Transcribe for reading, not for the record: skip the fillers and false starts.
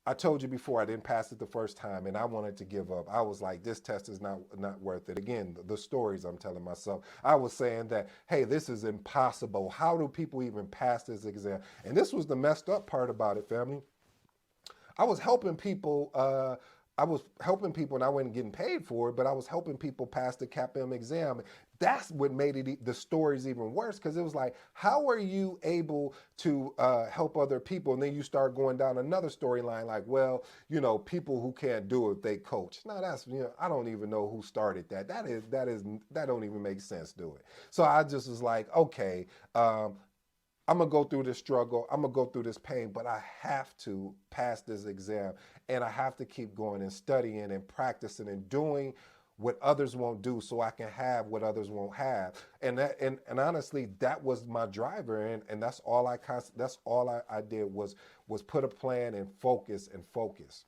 I told you before I didn't pass it the first time and I wanted to give up. I was like, this test is not worth it. Again, the stories I'm telling myself. I was saying that, hey, this is impossible. How do people even pass this exam? And this was the messed up part about it, family. I was helping people. I was helping people, and I wasn't getting paid for it, but I was helping people pass the CAPM exam. That's what made it the stories even worse because it was like, how are you able to help other people? And then you start going down another storyline, like, well, people who can't do it, they coach. No, that's I don't even know who started that. That don't even make sense. Do it. So I just was like, okay, I'm gonna go through this struggle. I'm gonna go through this pain, but I have to pass this exam, and I have to keep going and studying and practicing and doing what others won't do, so I can have what others won't have. And honestly, that was my driver, and that's all I did was put a plan and focus and focus.